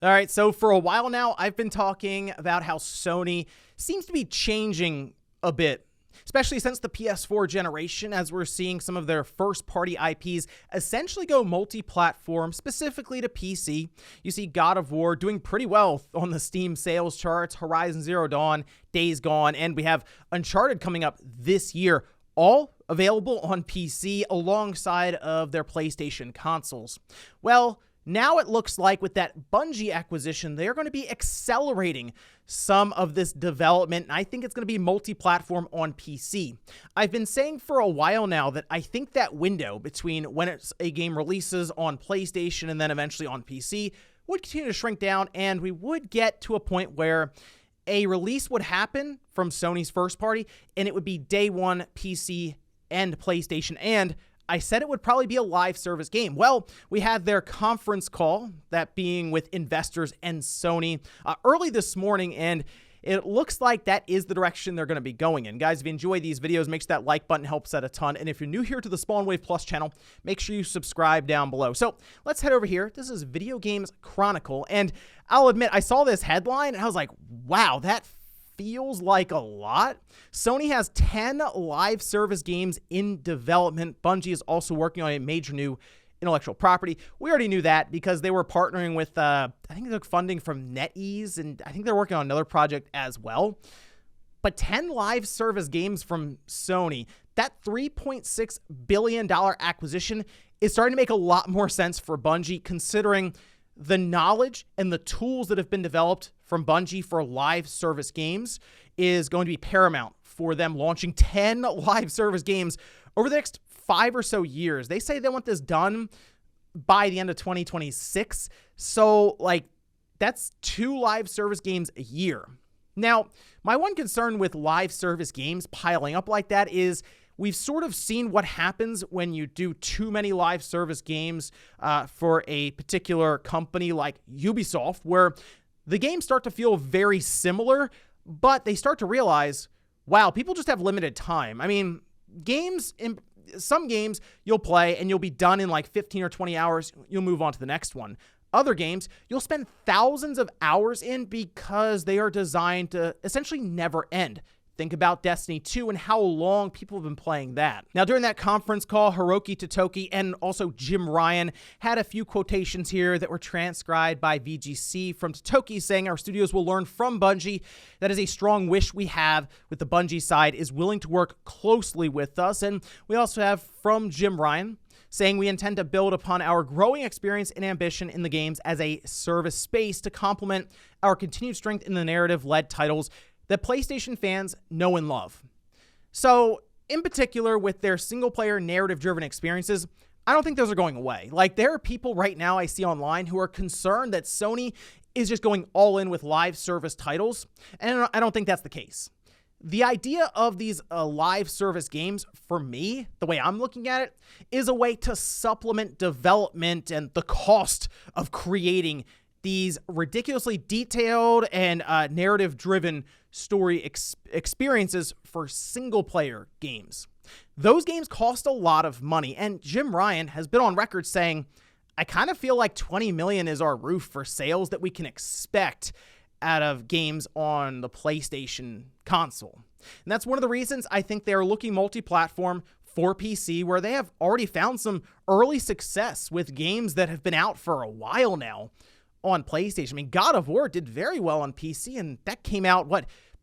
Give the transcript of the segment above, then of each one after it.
All right, so for a while now, I've been talking about how Sony seems to be changing a bit, especially since the PS4 generation, as we're seeing some of their first-party IPs essentially go multi-platform, specifically to PC. You see God of War doing pretty well on the Steam sales charts, Horizon Zero Dawn, Days Gone, and we have Uncharted coming up this year, all available on PC alongside of their PlayStation consoles. Well, now it looks like with that Bungie acquisition, they're going to be accelerating some of this development, and I think it's going to be multi-platform on PC. I've been saying for a while now that I think that window between when a game releases on PlayStation and then eventually on PC would continue to shrink down, and we would get to a point where a release would happen from Sony's first party, and it would be day one PC and PlayStation, and I said it would probably be a live service game. Well, we had their conference call, that being with investors and Sony, early this morning, and it looks like that is the direction they're going to be going in. Guys, if you enjoy these videos, make sure that like button helps out a ton. And if you're new here to the Spawn Wave Plus channel, make sure you subscribe down below. So let's head over here. This is Video Games Chronicle. And I'll admit, I saw this headline and I was like, wow, that feels like a lot. Sony has 10 live service games in development. Bungie is also working on a major new intellectual property. We already knew that because they were partnering with, I think they took funding from NetEase, and I think they're working on another project as well. But 10 live service games from Sony, that $3.6 billion acquisition is starting to make a lot more sense for Bungie, considering the knowledge and the tools that have been developed from Bungie for live service games is going to be paramount for them launching 10 live service games over the next 5 or so years. They say they want this done by the end of 2026. So, that's 2 live service games a year. Now, my one concern with live service games piling up like that is we've sort of seen what happens when you do too many live service games for a particular company like Ubisoft, where the games start to feel very similar, but they start to realize, wow, people just have limited time. I mean, some games you'll play and you'll be done in like 15 or 20 hours. You'll move on to the next one. Other games, you'll spend thousands of hours in because they are designed to essentially never end. Think about Destiny 2 and how long people have been playing that. Now, during that conference call, Hiroki Totoki and also Jim Ryan had a few quotations here that were transcribed by VGC from Totoki saying, "Our studios will learn from Bungie. That is a strong wish we have with the Bungie side, is willing to work closely with us." And we also have from Jim Ryan saying, "We intend to build upon our growing experience and ambition in the games as a service space to complement our continued strength in the narrative-led titles that PlayStation fans know and love." So, in particular, with their single-player narrative-driven experiences, I don't think those are going away. There are people right now I see online who are concerned that Sony is just going all in with live service titles, and I don't think that's the case. The idea of these live service games, for me, the way I'm looking at it, is a way to supplement development and the cost of creating these ridiculously detailed and narrative-driven story experiences for single-player games. Those games cost a lot of money, and Jim Ryan has been on record saying, "I kind of feel like 20 million is our roof for sales that we can expect out of games on the PlayStation console." And that's one of the reasons I think they're looking multi-platform for PC, where they have already found some early success with games that have been out for a while now on PlayStation. I mean, God of War did very well on PC, and that came out,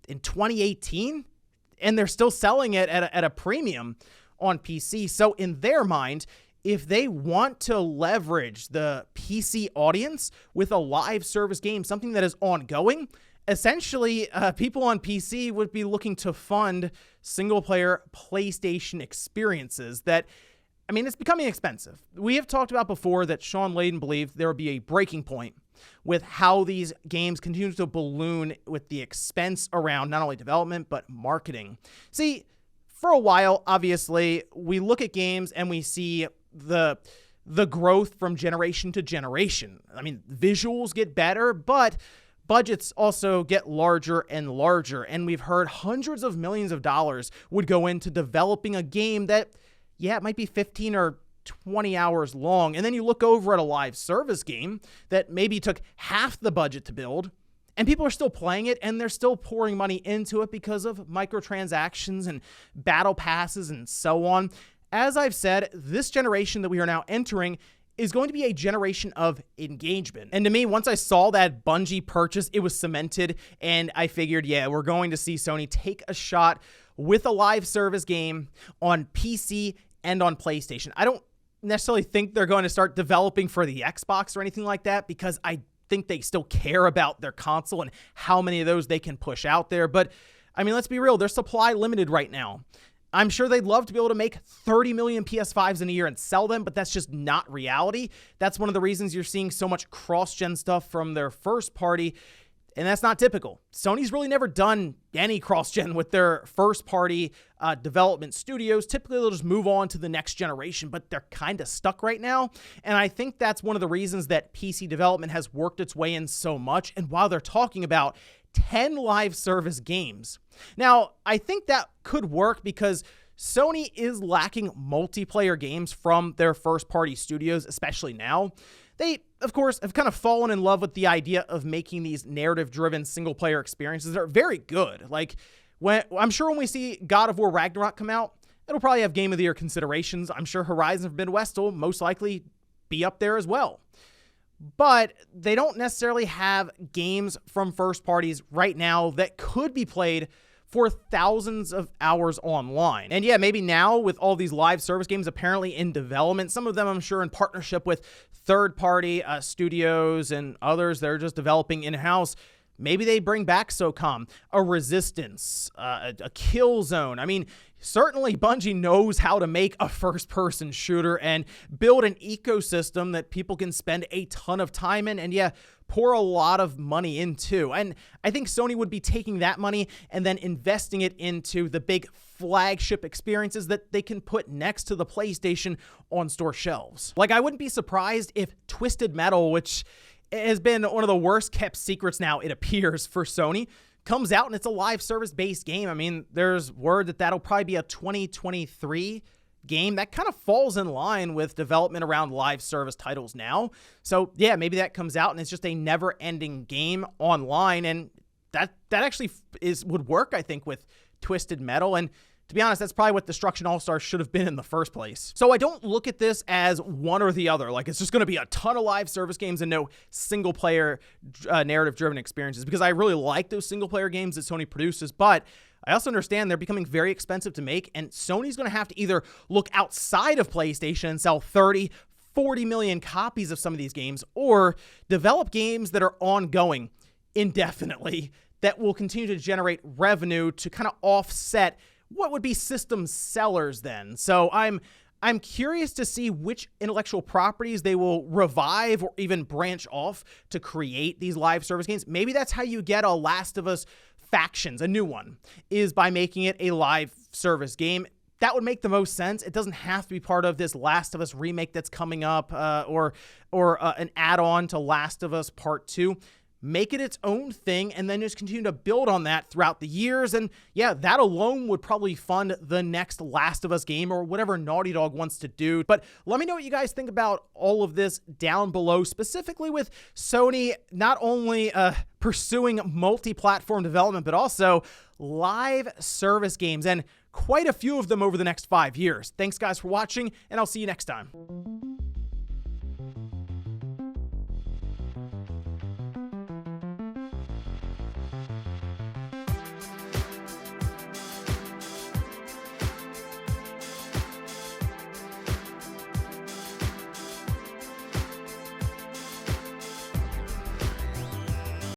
in 2018? And they're still selling it at a premium on PC. So in their mind, if they want to leverage the PC audience with a live service game, something that is ongoing, essentially people on PC would be looking to fund single-player PlayStation experiences that, I mean, it's becoming expensive. We have talked about before that Sean Layden believed there would be a breaking point with how these games continue to balloon with the expense around not only development, but marketing. See, for a while, obviously, we look at games and we see the growth from generation to generation. I mean, visuals get better, but budgets also get larger and larger. And we've heard hundreds of millions of dollars would go into developing a game that, yeah, it might be 15 or 20 hours long. And then you look over at a live service game that maybe took half the budget to build, and people are still playing it, and they're still pouring money into it because of microtransactions and battle passes and so on. As I've said, this generation that we are now entering is going to be a generation of engagement. And to me, once I saw that Bungie purchase, it was cemented, and I figured, yeah, we're going to see Sony take a shot with a live service game on PC and on PlayStation. I don't necessarily think they're going to start developing for the Xbox or anything like that, because I think they still care about their console and how many of those they can push out there. But I mean, let's be real, they're supply limited right now. I'm sure they'd love to be able to make 30 million PS5s in a year and sell them, but that's just not reality. That's one of the reasons you're seeing so much cross-gen stuff from their first party, and that's not typical. Sony's really never done any cross-gen with their first-party development studios. Typically, they'll just move on to the next generation, but they're kind of stuck right now, and I think that's one of the reasons that PC development has worked its way in so much. And while they're talking about 10 live service games, now, I think that could work because Sony is lacking multiplayer games from their first-party studios, especially now. They, of course, have kind of fallen in love with the idea of making these narrative-driven single-player experiences that are very good. Like, I'm sure when we see God of War Ragnarok come out, it'll probably have Game of the Year considerations. I'm sure Horizon Forbidden West will most likely be up there as well. But they don't necessarily have games from first parties right now that could be played for thousands of hours online. And yeah, maybe now with all these live service games apparently in development, some of them I'm sure in partnership with third-party studios and others that are just developing in-house, maybe they bring back SOCOM, a Resistance, a Killzone. I mean, certainly Bungie knows how to make a first-person shooter and build an ecosystem that people can spend a ton of time in and, yeah, pour a lot of money into. And I think Sony would be taking that money and then investing it into the big flagship experiences that they can put next to the PlayStation on store shelves. Like, I wouldn't be surprised if Twisted Metal, which has been one of the worst kept secrets now, it appears, for Sony, comes out and it's a live service based game. I mean, there's word that that'll probably be a 2023 game. That kind of falls in line with development around live service titles now. So yeah, maybe that comes out and it's just a never ending game online. And that actually would work, I think, with Twisted Metal. And to be honest, that's probably what Destruction All-Stars should have been in the first place. So I don't look at this as one or the other. Like, it's just going to be a ton of live service games and no single-player narrative-driven experiences, because I really like those single-player games that Sony produces, but I also understand they're becoming very expensive to make, and Sony's going to have to either look outside of PlayStation and sell 30, 40 million copies of some of these games, or develop games that are ongoing indefinitely that will continue to generate revenue to kind of offset what would be system sellers then. So I'm curious to see which intellectual properties they will revive or even branch off to create these live service games. Maybe that's how you get a Last of Us Factions, a new one, is by making it a live service game. That would make the most sense. It doesn't have to be part of this Last of Us remake that's coming up or an add-on to Last of Us Part 2. Make it its own thing, and then just continue to build on that throughout the years. And yeah, that alone would probably fund the next Last of Us game or whatever Naughty Dog wants to do. But let me know what you guys think about all of this down below, specifically with Sony not only pursuing multi-platform development, but also live service games, and quite a few of them over the next 5 years. Thanks, guys, for watching, and I'll see you next time.